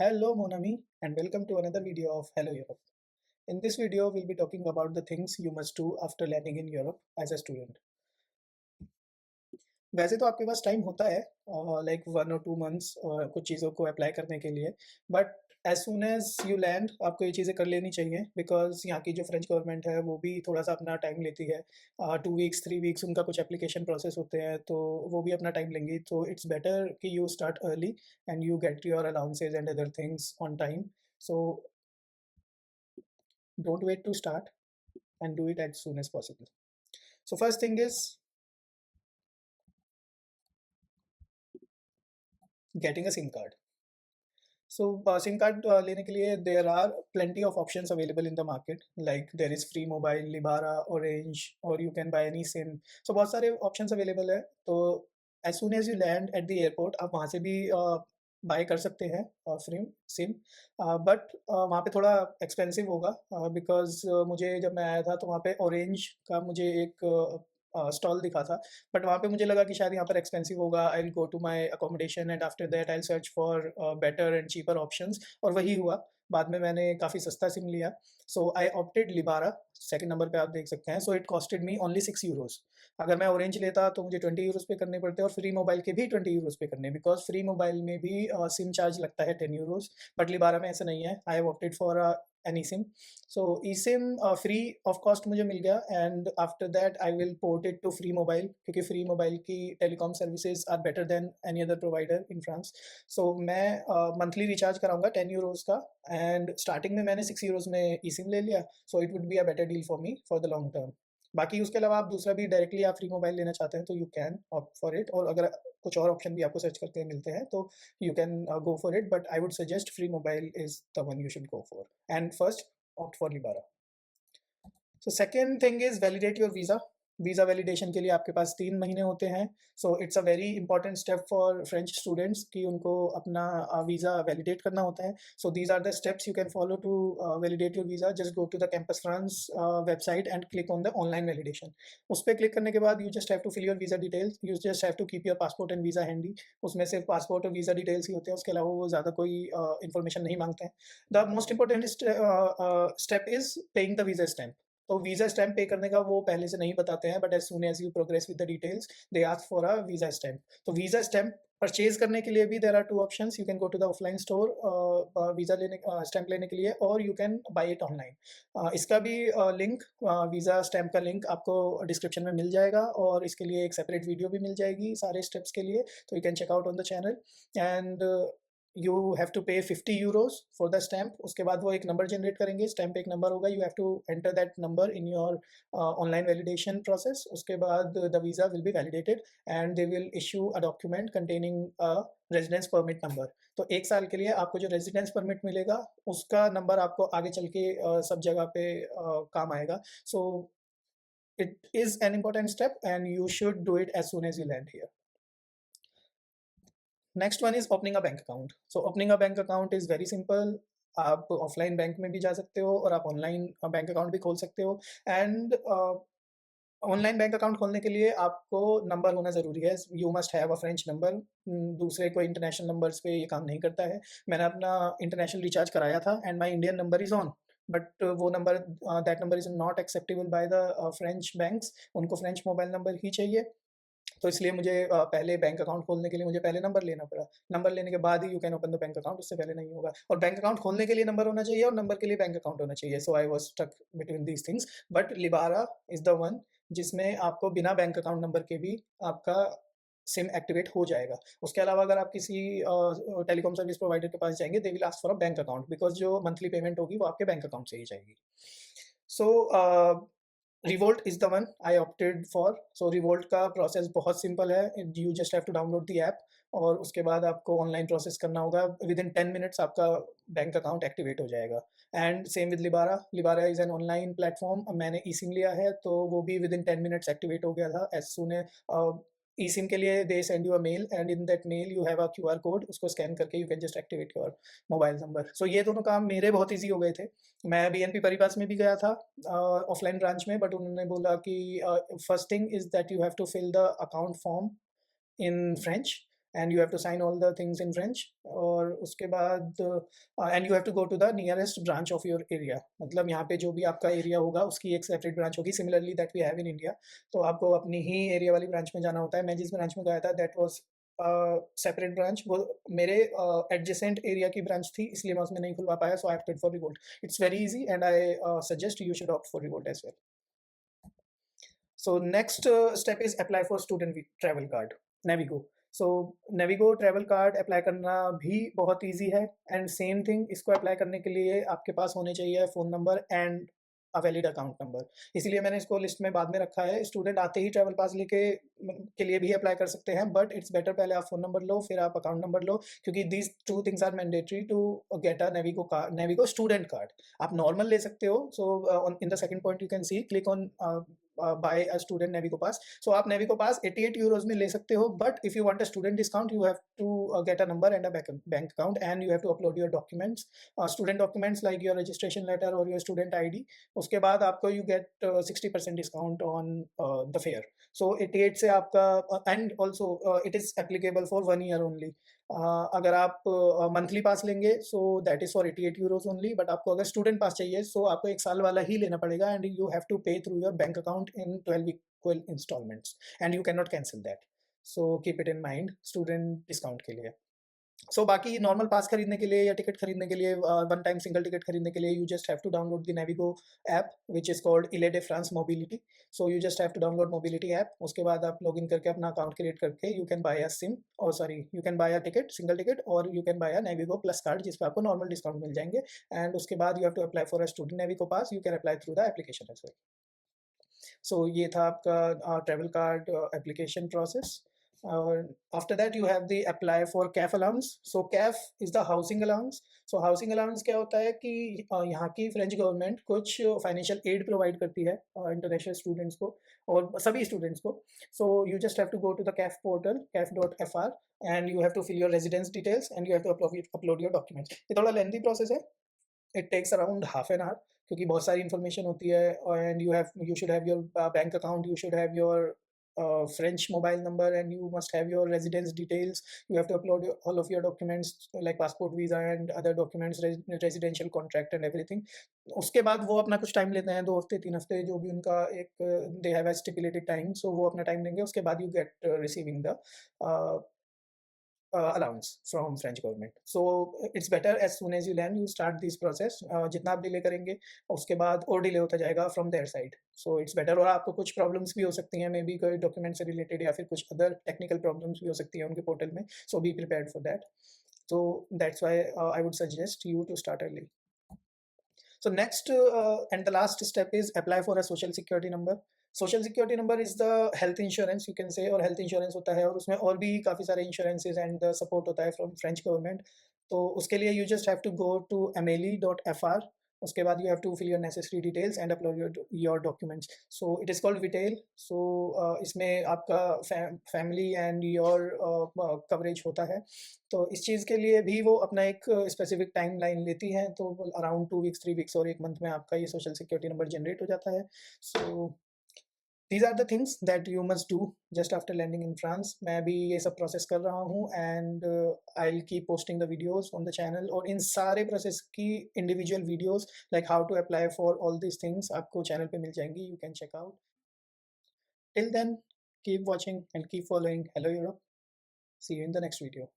Hello Monami and welcome to another video of Hello Europe. In this video, we'll be talking about the things you must do after landing in Europe as a student. वैसे तो आपके पास time होता है like 1 और 2 months कुछ चीज़ों को apply करने के लिए, but as soon as you land आपको ये चीज़ें कर लेनी चाहिए बिकॉज यहाँ की जो फ्रेंच गवर्नमेंट है वो भी थोड़ा सा अपना टाइम लेती है। 2 वीक्स 3 वीक्स उनका कुछ एप्लीकेशन प्रोसेस होते हैं तो वो भी अपना टाइम लेंगी, तो इट्स बेटर कि you start early and you get your allowances and other things on time. So don't wait to start and do it as soon as possible. So first thing is getting a SIM card. So SIM card लेने के लिए there are plenty of options available in the market, like there is Free Mobile, Libara, Orange, or you can buy any SIM. So बहुत सारे options available है, तो as soon as you land at the airport आप वहाँ से भी bye कर सकते हैं फ्री सिम, बट वहाँ पे थोड़ा एक्सपेंसिव होगा बिकॉज मुझे जब मैं आया था तो वहाँ पे ऑरेंज का मुझे एक स्टॉल दिखा था, बट वहाँ पे मुझे लगा कि शायद यहाँ पर एक्सपेंसिव होगा। I will go to my accommodation and after that I will search for better and cheaper options, और वही हुआ। बाद में मैंने काफ़ी सस्ता सिम लिया, सो I opted Lebara. Second number पे आप देख सकते हैं, so it costed me only 6 euros. अगर मैं ऑरेंज लेता तो मुझे 20 यूरोज़ पे करने पड़ते और फ्री मोबाइल के भी 20 यूरोज़ पे करने, बिकॉज फ्री मोबाइल में भी सिम चार्ज लगता है 10 यूरोज़, बट लिबारा में ऐसा नहीं है। I have opted for any SIM, so e SIM free of cost मुझे मिल गया, and after that I will port it to free mobile, क्योंकि फ्री मोबाइल की telecom services are better than any other provider in France. So मैं monthly recharge कराऊंगा 10 euros का, and starting में मैंने 6 यूरोज़ में ई सिम ले लिया, so it would be a better deal for me for the long term. बाकी उसके अलावा आप दूसरा भी डायरेक्टली आप फ्री मोबाइल लेना चाहते हैं तो you can opt for it, और अगर कुछ और ऑप्शन भी आपको सर्च करके मिलते हैं तो you can go for it, but I would suggest free mobile is the one you should go for, and first opt for Libara. So second thing is validate your visa. Visa validation के लिए आपके पास 3 महीने होते हैं, so it's a very important step for French students कि उनको अपना वीज़ा वैलिडेट करना होता है। So these are the steps you can follow to validate your visa. Just go to the campus France website and click on the online validation. उस पर क्लिक करने के बाद you just have to fill your visa details, you just have to keep your passport and visa handy. उसमें सिर्फ passport और visa details ही होते हैं, उसके अलावा वो ज़्यादा कोई इन्फॉर्मेशन नहीं मांगते हैं। The most important step is paying the visa stamp. तो वीज़ा स्टैम्प पे करने का वो पहले से नहीं बताते हैं, but as soon as you progress with the details they ask for a visa stamp. तो वीज़ा स्टैम्प परचेज करने के लिए भी there are 2 options. You can go to the offline store visa लेने स्टैम्प लेने के लिए, और you can buy it online. इसका भी लिंक वीज़ा स्टैम्प का लिंक आपको डिस्क्रिप्शन में मिल जाएगा, और इसके लिए एक सेपरेट वीडियो भी मिल जाएगी सारे स्टेप्स के लिए, तो you can check out on the channel. And you have to pay 50 euros for the stamp. उसके बाद वो एक नंबर जनरेट करेंगे, स्टैम्प एक नंबर होगा, you have to enter that number in your online validation process. उसके बाद the visa will be validated and they will issue a document containing a residence permit number. तो 1 साल के लिए आपको जो रेजिडेंस परमिट मिलेगा उसका नंबर आपको आगे चल के सब जगह पे काम आएगा। So it is an important step and you should do it as soon as you land here. Next one is opening a bank account. So opening a bank account is very simple. आप offline bank में भी जा सकते हो और आप online bank account भी खोल सकते हो। एंड ऑनलाइन बैंक अकाउंट खोलने के लिए आपको नंबर होना ज़रूरी है। You must have a French number. दूसरे कोई इंटरनेशनल नंबर्स पे ये काम नहीं करता है। मैंने अपना इंटरनेशनल रिचार्ज कराया था and my Indian number is on, but वो number that number is not acceptable by the French banks. उनको फ्रेंच मोबाइल नंबर ही चाहिए, तो इसलिए मुझे पहले बैंक अकाउंट खोलने के लिए मुझे पहले नंबर लेना पड़ा। नंबर लेने के बाद ही you can open the bank account, उससे पहले नहीं होगा। और बैंक अकाउंट खोलने के लिए नंबर होना चाहिए और नंबर के लिए बैंक अकाउंट होना चाहिए। So I was stuck between these things, but Lebara is the one जिसमें आपको बिना बैंक अकाउंट नंबर के भी आपका सिम एक्टिवेट हो जाएगा। उसके अलावा अगर आप किसी टेलीकॉम सर्विस प्रोवाइडर के पास जाएँगे, they will ask for a bank account, because जो मंथली पेमेंट होगी वो आपके बैंक अकाउंट से ही जाएगी। So Revolut is the one I opted for. So Revolut का प्रोसेस बहुत सिंपल है। You just have to download the app, और उसके बाद आपको ऑनलाइन प्रोसेस करना होगा। विद इन 10 मिनट्स आपका बैंक अकाउंट एक्टिवेट हो जाएगा। And same with Lebara. Lebara is an online platform. मैंने ई सिम लिया है तो वो भी विद इन 10 मिनट्स एक्टिवेट हो गया था। एज सुन ई सिम के लिए they send you a mail, and in that mail you have a QR code. उसको स्कैन करके you can just activate your mobile number. So ये दोनों काम मेरे बहुत ईजी हो गए थे। मैं BNP परिपास में भी गया था ऑफलाइन ब्रांच में, बट उन्होंने बोला कि first thing is that you have to fill the account form in French, and you have to sign all the things in French. और उसके बाद and you have to go to the nearest branch of your area, मतलब यहाँ पे जो भी आपका area होगा उसकी एक सेपरेट ब्रांच होगी, similarly that we have in India. तो आपको अपनी ही एरिया वाली ब्रांच में जाना होता है। मैं जिस ब्रांच में गया था दैट वाज सेपरेट ब्रांच, वो मेरे एडजेसेंट एरिया की ब्रांच थी, इसलिए मैं उसमें नहीं खुलवा पाया, so I opted for Revolut. It's very easy and I suggest you should opt for Revolut as well. So next step is apply for student travel card, Navigo. So Navigo travel card apply करना भी बहुत easy है, and same thing, इसको apply करने के लिए आपके पास होने चाहिए phone number and a valid account number. इसीलिए मैंने इसको लिस्ट में बाद में रखा है। स्टूडेंट आते ही ट्रैवल पास लेके के लिए भी अप्लाई कर सकते हैं, बट इट्स बेटर पहले आप फ़ोन नंबर लो फिर आप अकाउंट नंबर लो, क्योंकि these two things are mandatory to get a Navigo card, Navigo student card. आप नॉर्मल ले सकते हो। So in the second point you can see click on buy a student Navigo pass. So आप Navigo pass 88 euros में ले सकते हो, but if you want a student discount you have to get a number and a bank account, and you have to upload your documents, student documents like your registration letter और your student ID. उसके बाद आपको you get 60% discount on the fare. So 88 से आपका, and also it is applicable for 1 year only. अगर आप monthly pass लेंगे so that is for 88 euros only, but आपको अगर स्टूडेंट पास चाहिए सो आपको 1 साल वाला ही लेना पड़ेगा, and you have to pay through your bank account in 12 equal instalments, and you can not cancel that. So keep it in mind student discount के लिए। सो बाकी नॉर्मल पास खरीदने के लिए या टिकट खरीदने के लिए, वन टाइम सिंगल टिकट खरीदने के लिए you just have to download the Navigo app which is called Ile de France mobility. So you just have to download mobility app. उसके बाद आप लॉगिन करके अपना अकाउंट क्रिएट करके you can buy a SIM, और sorry you can buy a ticket, single ticket, और you can buy a Navigo plus card जिस पे आपको नॉर्मल डिस्काउंट मिल जाएंगे। एंड उसके बाद you have to apply for a student Navigo pass, you can apply through the application as well. So ये था आपका ट्रैवल कार्ड एप्लीकेशन प्रोसेस। और after that you have the apply for CAF allowance. So CAF is the housing allowance. So housing allowance क्या होता है कि यहाँ की फ्रेंच गवर्नमेंट कुछ फाइनेंशियल एड प्रोवाइड करती है इंटरनेशनल स्टूडेंट्स को और सभी स्टूडेंट्स को। सो you just have to go to the CAF portal caf.fr, and you have to fill your residence details and you have to upload your documents. ये थोड़ा lengthy process है, it takes around half an hour, क्योंकि बहुत सारी information होती है। And you should have your bank account, you should have your French mobile number, and you must have your residence details. You have to upload all of your documents like passport, visa and other documents, residential contract and everything. उसके बाद वो अपना कुछ time लेते हैं, 2 हफ्ते 3 हफ्ते, जो भी उनका एक they have a stipulated time, so वो अपना टाइम लेंगे। उसके बाद you get receiving the allowance from French government. So it's better as soon as you land you start this process. जितना आप डिले करेंगे उसके बाद और डिले होता जाएगा from their side. So it's better। और आपको कुछ प्रॉब्लम्स भी हो सकती हैं, मे बी कोई डॉक्यूमेंट से रिलेटेड या फिर कुछ अदर टेक्निकल प्रॉब्लम्स भी हो सकती हैं उनके पोर्टल में। So be prepared for that. So that's why I would suggest you to start early. So next and the last step is apply for a social security number. Social security number is the health insurance you can say, और health insurance होता है और उसमें और भी काफ़ी सारे insurances and support होता है फ्रॉम फ्रेंच गवर्नमेंट। तो उसके लिए you just have to go to ameli.fr। उसके बाद you have to fill your necessary details and upload your documents. So it is called Vitale. So इसमें आपका फैमिली एंड योर कवरेज होता है। तो इस चीज़ के लिए भी वो अपना एक स्पेसिफिक टाइम लाइन लेती हैं, तो अराउंड 2 वीक्स 3 वीक्स और 1 मंथ में आपका ये सोशल सिक्योरिटी नंबर जनरेट हो जाता है। सो these are the things that you must do just after landing in France। मैं भी ये सब प्रोसेस कर रहा हूँ, and I'll keep posting the videos on the channel, और इन सारे प्रोसेस की individual videos like how to apply for all these things आपको चैनल पे मिल जाएंगी, you can check out। Till then, keep watching and keep following Hello Europe। See you in the next video।